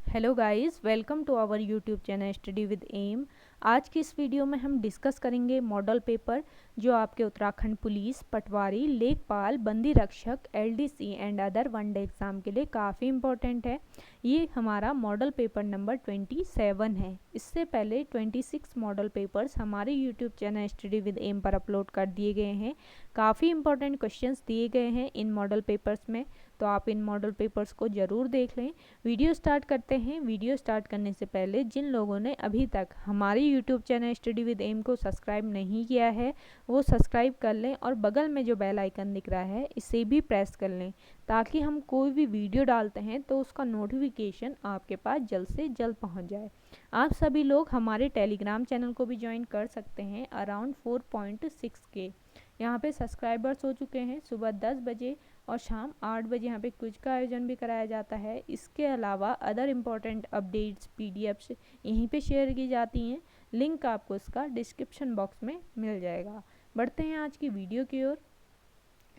Hello guys, welcome to our YouTube channel study with M. आज की इस video में हम डिस्कस करेंगे मॉडल पेपर जो आपके उत्तराखंड पुलिस, पटवारी, लेखपाल, बंदी रक्षक, LDC and other one day exam के लिए काफ़ी इम्पोर्टेंट है। ये हमारा मॉडल पेपर नंबर 27 है। इससे पहले 26 मॉडल पेपर्स हमारे YouTube channel study with M पर अपलोड कर दिए गए हैं। काफ़ी इंपॉर्टेंट क्वेश्चंस दिए गए हैं इन मॉडल पेपर्स में, तो आप इन मॉडल पेपर्स को ज़रूर देख लें। वीडियो स्टार्ट करते हैं। वीडियो स्टार्ट करने से पहले जिन लोगों ने अभी तक हमारे YouTube channel study with M को सब्सक्राइब नहीं किया है वो सब्सक्राइब कर लें और बगल में जो बेल आइकन दिख रहा है इसे भी प्रेस कर लें, ताकि हम कोई भी वीडियो डालते हैं तो उसका नोटिफिकेशन आपके पास जल्द से जल्द पहुंच जाए। आप सभी लोग हमारे टेलीग्राम चैनल को भी ज्वाइन कर सकते हैं। अराउंड 4.6 के यहाँ पे सब्सक्राइबर्स हो चुके हैं। सुबह 10 बजे और शाम 8 बजे यहाँ पे क्विज का आयोजन भी कराया जाता है। इसके अलावा अदर इम्पॉर्टेंट अपडेट्स पीडीएफ्स यहीं पे शेयर की जाती हैं। लिंक आपको इसका डिस्क्रिप्शन बॉक्स में मिल जाएगा। बढ़ते हैं आज की वीडियो की ओर।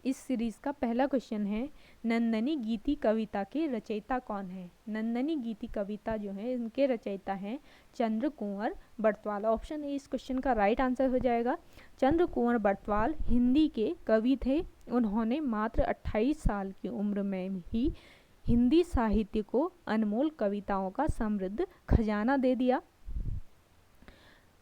इस सीरीज़ का पहला क्वेश्चन है, नंदनी गीति कविता के रचयिता कौन है? नंदनी गीति कविता जो है इनके रचयिता हैं चंद्र कुंवर बरतवाल। ऑप्शन ए इस क्वेश्चन का राइट आंसर हो जाएगा। चंद्र कुंवर बरतवाल हिंदी के कवि थे। उन्होंने मात्र 28 साल की उम्र में ही हिंदी साहित्य को अनमोल कविताओं का समृद्ध खजाना दे दिया।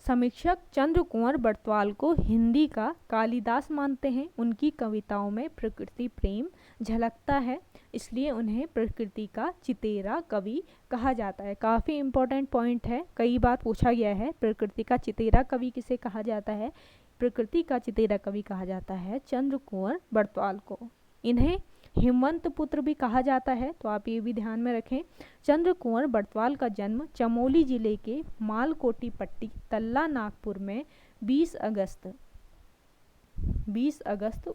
समीक्षक चंद्र कुंवर बरतवाल को हिंदी का कालिदास मानते हैं। उनकी कविताओं में प्रकृति प्रेम झलकता है, इसलिए उन्हें प्रकृति का चितेरा कवि कहा जाता है। काफ़ी इम्पोर्टेंट पॉइंट है, कई बार पूछा गया है प्रकृति का चितेरा कवि किसे कहा जाता है। प्रकृति का चितेरा कवि कहा जाता है चंद्र कुंवर बरतवाल को। इन्हें हिमवंत पुत्र भी कहा जाता है, तो आप ये भी ध्यान में रखें। चंद्र कुंवर बरतवाल का जन्म चमोली जिले के मालकोटी पट्टी तल्ला नागपुर में 20 अगस्त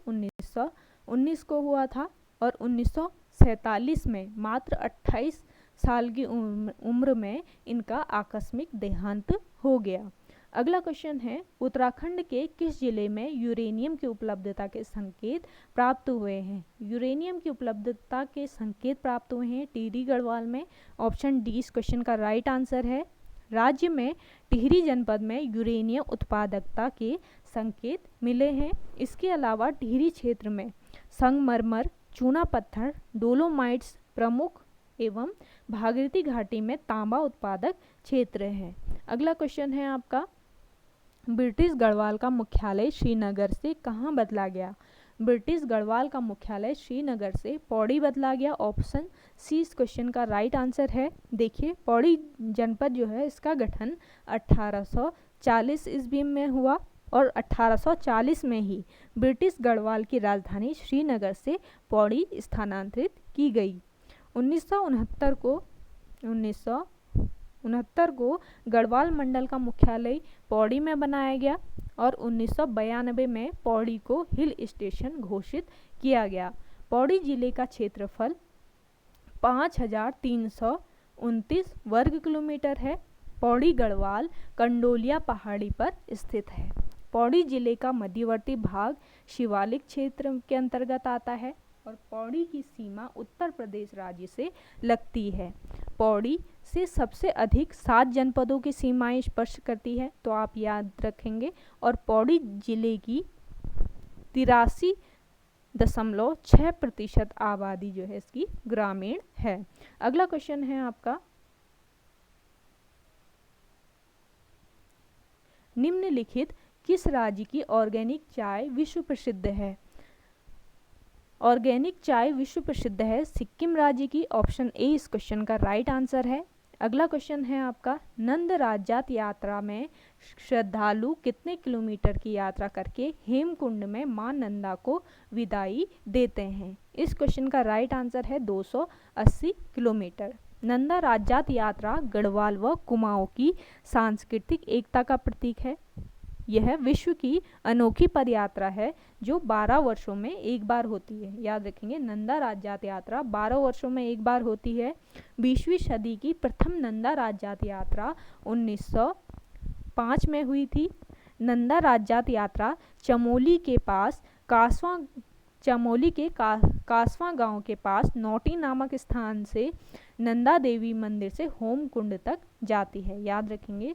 1919 को हुआ था और 1947 में मात्र 28 साल की उम्र में इनका आकस्मिक देहांत हो गया। अगला क्वेश्चन है, उत्तराखंड के किस जिले में यूरेनियम की उपलब्धता के संकेत प्राप्त हुए हैं? यूरेनियम की उपलब्धता के संकेत प्राप्त हुए हैं टिहरी गढ़वाल में। ऑप्शन डी इस क्वेश्चन का राइट आंसर है। राज्य में टिहरी जनपद में यूरेनियम उत्पादकता के संकेत मिले हैं। इसके अलावा टिहरी क्षेत्र में संगमरमर, चूना पत्थर, डोलोमाइट्स प्रमुख एवं भागीरथी घाटी में तांबा उत्पादक क्षेत्र है। अगला क्वेश्चन है आपका, ब्रिटिश गढ़वाल का मुख्यालय श्रीनगर से कहाँ बदला गया? ब्रिटिश गढ़वाल का मुख्यालय श्रीनगर से पौड़ी बदला गया। ऑप्शन सी इस क्वेश्चन का राइट आंसर है। देखिए, पौड़ी जनपद जो है इसका गठन 1840 ईस्वी में हुआ और 1840 में ही ब्रिटिश गढ़वाल की राजधानी श्रीनगर से पौड़ी स्थानांतरित की गई। 1969 को गढ़वाल मंडल का मुख्यालय पौड़ी में बनाया गया और 1992 में पौड़ी को हिल स्टेशन घोषित किया गया। पौड़ी जिले का क्षेत्रफल 5329 वर्ग किलोमीटर है। पौड़ी गढ़वाल कंडोलिया पहाड़ी पर स्थित है। पौड़ी जिले का मध्यवर्ती भाग शिवालिक क्षेत्र के अंतर्गत आता है और पौड़ी की सीमा उत्तर प्रदेश राज्य से लगती है। पौड़ी से सबसे अधिक 7 जनपदों की सीमाएं स्पर्श करती है, तो आप याद रखेंगे। और पौड़ी जिले की 83.6% आबादी जो है इसकी ग्रामीण है। अगला क्वेश्चन है आपका, निम्नलिखित किस राज्य की ऑर्गेनिक चाय विश्व प्रसिद्ध है? ऑर्गेनिक चाय विश्व प्रसिद्ध है सिक्किम राज्य की। ऑप्शन ए इस क्वेश्चन का राइट आंसर है। अगला क्वेश्चन है आपका, नंद राज्यात यात्रा में श्रद्धालु कितने किलोमीटर की यात्रा करके हेमकुंड में मां नंदा को विदाई देते हैं? इस क्वेश्चन का राइट आंसर है 280 किलोमीटर। नंदा राज्यात यात्रा गढ़वाल व कुमाऊं की सांस्कृतिक एकता का प्रतीक है। यह विश्व की अनोखी पदयात्रा है जो 12 वर्षों में एक बार होती है। याद रखेंगे, नंदा राज्यात यात्रा 12 वर्षों में एक बार होती है। 20वीं सदी की प्रथम नंदा राज्यात यात्रा 1905 में हुई थी। नंदा राज्यात यात्रा चमोली के पास कासवा चमोली के कासवा गांव के पास नौटी नामक स्थान से नंदा देवी मंदिर से होम कुंड तक जाती है। याद रखेंगे,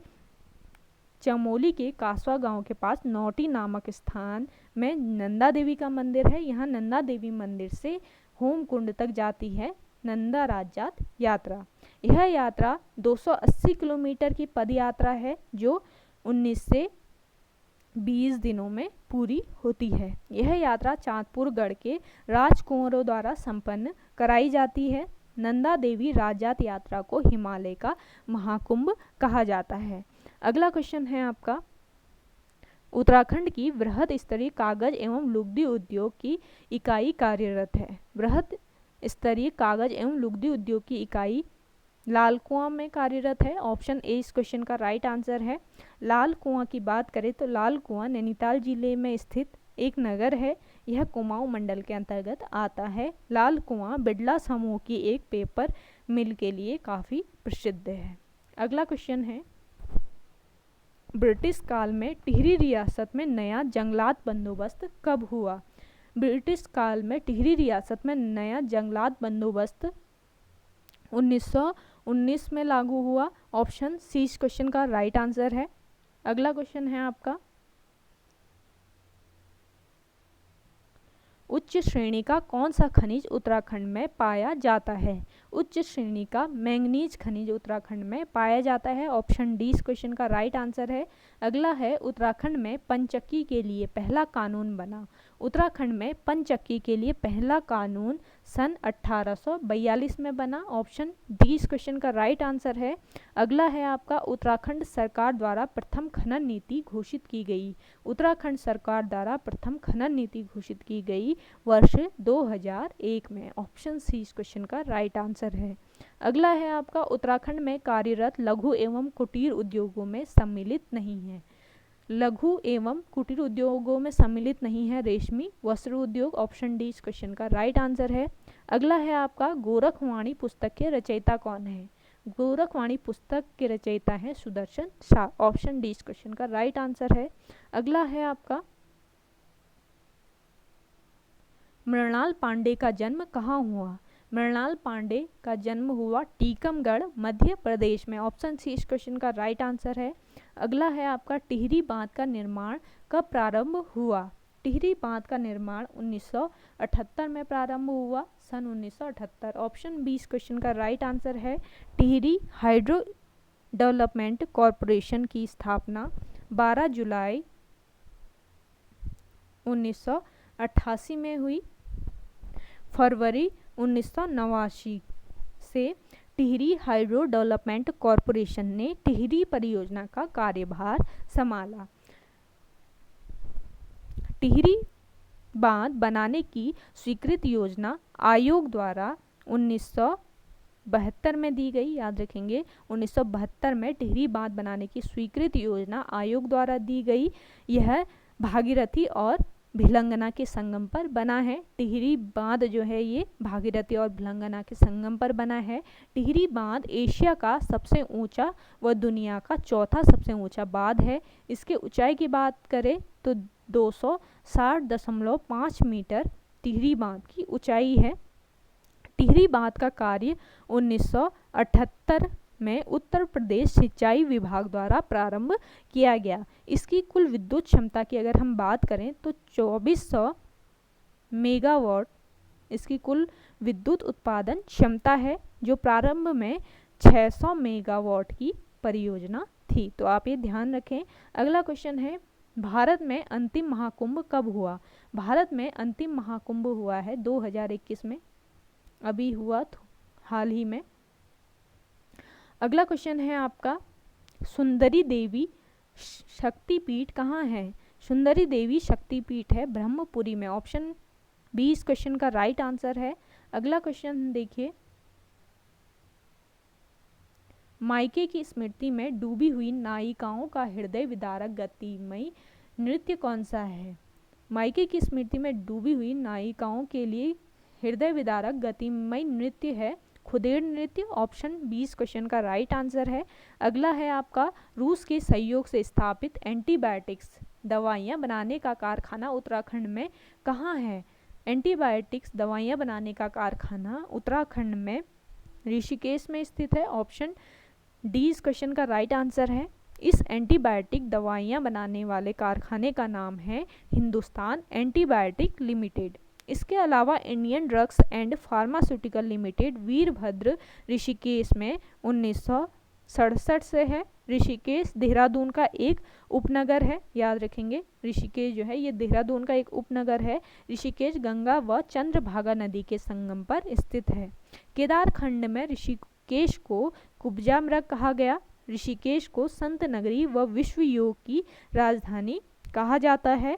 चमोली के कासवा गांव के पास नौटी नामक स्थान में नंदा देवी का मंदिर है। यहाँ नंदा देवी मंदिर से होम कुंड तक जाती है नंदा राजजात यात्रा। यह यात्रा 280 किलोमीटर की पद यात्रा है जो 19 से 20 दिनों में पूरी होती है। यह यात्रा चांदपुर गढ़ के राजकुंवरों द्वारा संपन्न कराई जाती है। नंदा देवी राजजात यात्रा को हिमालय का महाकुंभ कहा जाता है। अगला क्वेश्चन है आपका, उत्तराखंड की वृहद स्तरीय कागज एवं लुगदी उद्योग की इकाई कार्यरत है। वृहद स्तरीय कागज एवं लुगदी उद्योग की इकाई लाल कुआं में कार्यरत है। ऑप्शन ए इस क्वेश्चन का राइट आंसर है। लाल कुआं की बात करें तो लाल कुआं नैनीताल जिले में स्थित एक नगर है। यह कुमाऊं मंडल के अंतर्गत आता है। लाल कुआं बिड़ला समूह की एक पेपर मिल के लिए काफ़ी प्रसिद्ध है। अगला क्वेश्चन है, ब्रिटिश काल में टिहरी रियासत में नया जंगलात बंदोबस्त कब हुआ? ब्रिटिश काल में टिहरी रियासत में नया जंगलात बंदोबस्त 1919 में लागू हुआ। ऑप्शन सी इस क्वेश्चन का राइट आंसर है। अगला क्वेश्चन है आपका, उच्च श्रेणी का कौन सा खनिज उत्तराखंड में पाया जाता है? उच्च श्रेणी का मैंगनीज खनिज उत्तराखंड में पाया जाता है। ऑप्शन डी इस क्वेश्चन का राइट आंसर है। अगला है, उत्तराखंड में पनचक्की के लिए पहला कानून बना। उत्तराखंड में पनचक्की के लिए पहला कानून सन 1842 में बना। ऑप्शन डी इस क्वेश्चन का राइट आंसर है। अगला है आपका, उत्तराखंड सरकार द्वारा प्रथम खनन नीति घोषित की गई। उत्तराखंड सरकार द्वारा प्रथम खनन नीति घोषित की गई वर्ष 2001 में। ऑप्शन सी इस क्वेश्चन का राइट आंसर है। अगला है आपका, उत्तराखंड में कार्यरत लघु एवं कुटीर उद्योगों में सम्मिलित नहीं है। लघु एवं कुटीर उद्योगों में सम्मिलित नहीं है रेशमी वस्त्र उद्योग। ऑप्शन डी इस क्वेश्चन का राइट आंसर है। अगला है आपका, गोरखवाणी पुस्तक के रचयिता कौन है? गोरखवाणी पुस्तक के रचयिता है सुदर्शन शाह। ऑप्शन डी इस क्वेश्चन का राइट आंसर है। अगला है आपका, मृणाल पांडे का जन्म कहाँ हुआ? मृणाल पांडे का जन्म हुआ टीकमगढ़ मध्य प्रदेश में। ऑप्शन सी इस क्वेश्चन का राइट आंसर है। अगला है आपका, टिहरी बांध का निर्माण कब प्रारंभ हुआ? टिहरी बांध का निर्माण 1978 में प्रारंभ हुआ, सन 1978। ऑप्शन बी इस क्वेश्चन का राइट आंसर है। टिहरी हाइड्रो डेवलपमेंट कॉरपोरेशन की स्थापना 12 जुलाई 1988 में हुई। फरवरी 1989 से टिहरी हाइड्रो डेवलपमेंट कॉरपोरेशन ने टिहरी परियोजना का कार्यभार संभाला। टिहरी बांध बनाने की स्वीकृत योजना आयोग द्वारा 1972 में दी गई। याद रखेंगे, 1972 में टिहरी बांध बनाने की स्वीकृत योजना आयोग द्वारा दी गई। यह भागीरथी और भिलंगना के संगम पर बना है। टिहरी बांध जो है ये भागीरथी और भिलंगना के संगम पर बना है। टिहरी बांध एशिया का सबसे ऊंचा व दुनिया का चौथा सबसे ऊंचा बांध है। इसके ऊंचाई की बात करें तो 260.5 मीटर टिहरी बांध की ऊंचाई है। टिहरी बांध का कार्य 1978 में उत्तर प्रदेश सिंचाई विभाग द्वारा प्रारंभ किया गया। इसकी कुल विद्युत क्षमता की अगर हम बात करें तो 2400 मेगावाट इसकी कुल विद्युत उत्पादन क्षमता है, जो प्रारंभ में 600 मेगावाट की परियोजना थी। तो आप ये ध्यान रखें। अगला क्वेश्चन है, भारत में अंतिम महाकुंभ कब हुआ? भारत में अंतिम महाकुंभ हुआ है 2021 में, अभी हुआ हाल ही में। अगला क्वेश्चन है आपका, सुंदरी देवी शक्तिपीठ कहाँ है? सुंदरी देवी शक्तिपीठ है ब्रह्मपुरी में। ऑप्शन बी इस क्वेश्चन का राइट आंसर है। अगला क्वेश्चन देखिए, मायके की स्मृति में डूबी हुई नायिकाओं का हृदय विदारक गतिमय नृत्य कौन सा है? मायके की स्मृति में डूबी हुई नायिकाओं के लिए हृदय विदारक गतिमय नृत्य है खुदेड़ नृत्य। ऑप्शन 20 क्वेश्चन का राइट आंसर है। अगला है आपका, रूस के सहयोग से स्थापित एंटीबायोटिक्स दवाइयाँ बनाने का कारखाना उत्तराखंड में कहाँ है? एंटीबायोटिक्स दवाइयाँ बनाने का कारखाना उत्तराखंड में ऋषिकेश में स्थित है। ऑप्शन डी इस क्वेश्चन का राइट आंसर है। इस एंटीबायोटिक दवाइयाँ बनाने वाले कारखाने का नाम है हिंदुस्तान एंटीबायोटिक लिमिटेड। इसके अलावा Indian drugs and pharmaceutical limited Virbhadra Rishikesh में 1967 से है। ऋषिकेश देहरादून का एक उपनगर है, याद रखेंगे ऋषिकेश जो है ये देहरादून का एक उपनगर है। ऋषिकेश गंगा व चंद्रभागा नदी के संगम पर स्थित है। केदारखंड में ऋषिकेश को कुब्जा मृग कहा गया। ऋषिकेश को संत नगरी व विश्व योग की राजधानी कहा जाता है।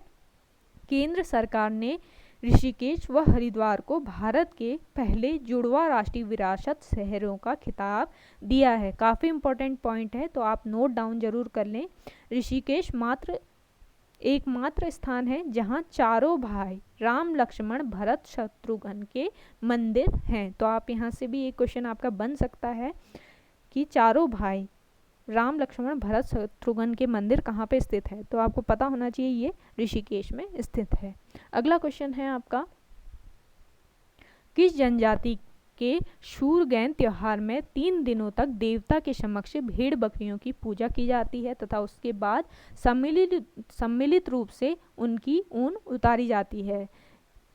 केंद्र सरकार ने ऋषिकेश व हरिद्वार को भारत के पहले जुड़वा राष्ट्रीय विरासत शहरों का खिताब दिया है। काफ़ी इंपॉर्टेंट पॉइंट है, तो आप नोट डाउन जरूर कर लें। ऋषिकेश एकमात्र स्थान है जहां चारों भाई राम लक्ष्मण भरत शत्रुघ्न के मंदिर हैं। तो आप यहां से भी एक क्वेश्चन आपका बन सकता है कि चारों भाई राम लक्ष्मण भरत शत्रुघ्न के मंदिर कहाँ पे स्थित है, तो आपको पता होना चाहिए ये ऋषिकेश में स्थित है। अगला क्वेश्चन है आपका, किस जनजाति के शूरगैन त्योहार में 3 दिनों तक देवता के समक्ष भेड़ बकरियों की पूजा की जाती है तथा उसके बाद सम्मिलित रूप से उनकी ऊन उतारी जाती है?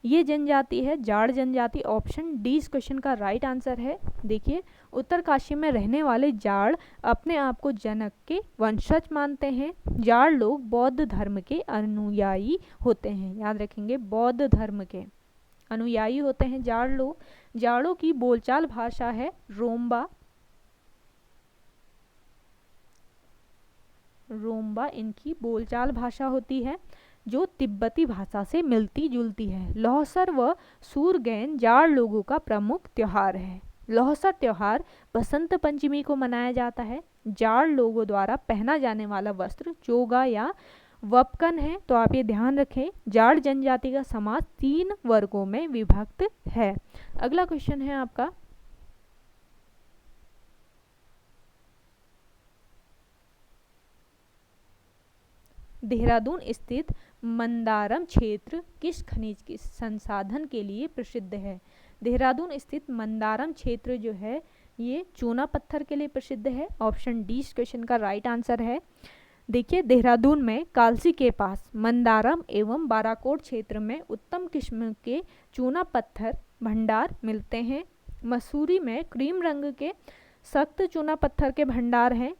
ये जनजाति है जाड़ जनजाति। ऑप्शन डी इस क्वेश्चन का राइट आंसर है। देखिए, उत्तरकाशी में रहने वाले जाड़ अपने आप को जनक के वंशज मानते हैं। जाड़ लोग बौद्ध धर्म के अनुयायी होते हैं, याद रखेंगे बौद्ध धर्म के अनुयायी होते हैं जाड़ लोग। जाड़ों की बोलचाल भाषा है रोम्बा। रोम्बा इनकी बोलचाल भाषा होती है जो तिब्बती भाषा से मिलती जुलती है। लौसर व सूरगैन जाड़ लोगों का प्रमुख त्योहार है। लौसर त्योहार बसंत पंचमी को मनाया जाता है। जाड़ लोगों द्वारा पहना जाने वाला वस्त्र चोगा या वपकन है। तो आप ये ध्यान रखें, जाड़ जनजाति का समाज 3 वर्गों में विभक्त है। अगला क्वेश्चन है आपका, देहरादून स्थित मंदारम क्षेत्र किस खनिज के संसाधन के लिए प्रसिद्ध है? देहरादून स्थित मंदारम क्षेत्र जो है ये चूना पत्थर के लिए प्रसिद्ध है। ऑप्शन डी इस क्वेश्चन का राइट आंसर है। देखिए, देहरादून में कालसी के पास मंदारम एवं बाराकोट क्षेत्र में उत्तम किस्म के चूना पत्थर भंडार मिलते हैं। मसूरी में क्रीम रंग के सख्त चूना पत्थर के भंडार हैं।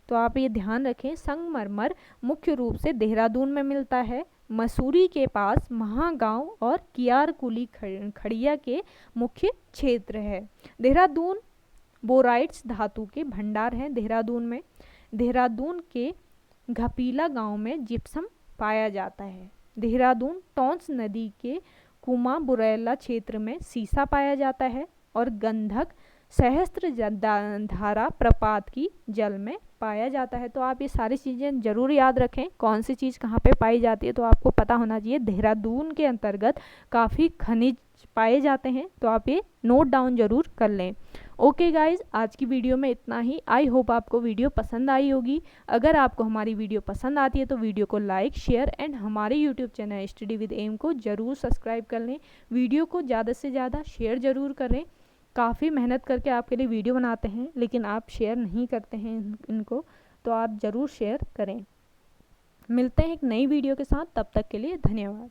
तो आप ये ध्यान रखें, संगमरमर मुख्य रूप से देहरादून में मिलता है। मसूरी के पास महागांव और कियारकुली खड़िया के मुख्य क्षेत्र है। देहरादून बोराइट्स धातु के भंडार हैं देहरादून में। देहरादून के घपीला गांव में जिप्सम पाया जाता है। देहरादून टॉन्स नदी के कुमा बुरैला क्षेत्र में सीसा पाया जाता है और गंधक सहस्त्र धारा प्रपात की जल में पाया जाता है। तो आप ये सारी चीज़ें जरूर याद रखें, कौन सी चीज़ कहाँ पे पाई जाती है, तो आपको पता होना चाहिए। देहरादून के अंतर्गत काफ़ी खनिज पाए जाते हैं, तो आप ये नोट डाउन जरूर कर लें। ओके गाइज, आज की वीडियो में इतना ही। आई होप आपको वीडियो पसंद आई होगी। अगर आपको हमारी वीडियो पसंद आती है तो वीडियो को लाइक शेयर एंड हमारे YouTube channel study with M को ज़रूर सब्सक्राइब कर लें। वीडियो को ज़्यादा से ज़्यादा शेयर ज़रूर करें। काफ़ी मेहनत करके आपके लिए वीडियो बनाते हैं, लेकिन आप शेयर नहीं करते हैं इनको, तो आप ज़रूर शेयर करें। मिलते हैं एक नई वीडियो के साथ, तब तक के लिए धन्यवाद।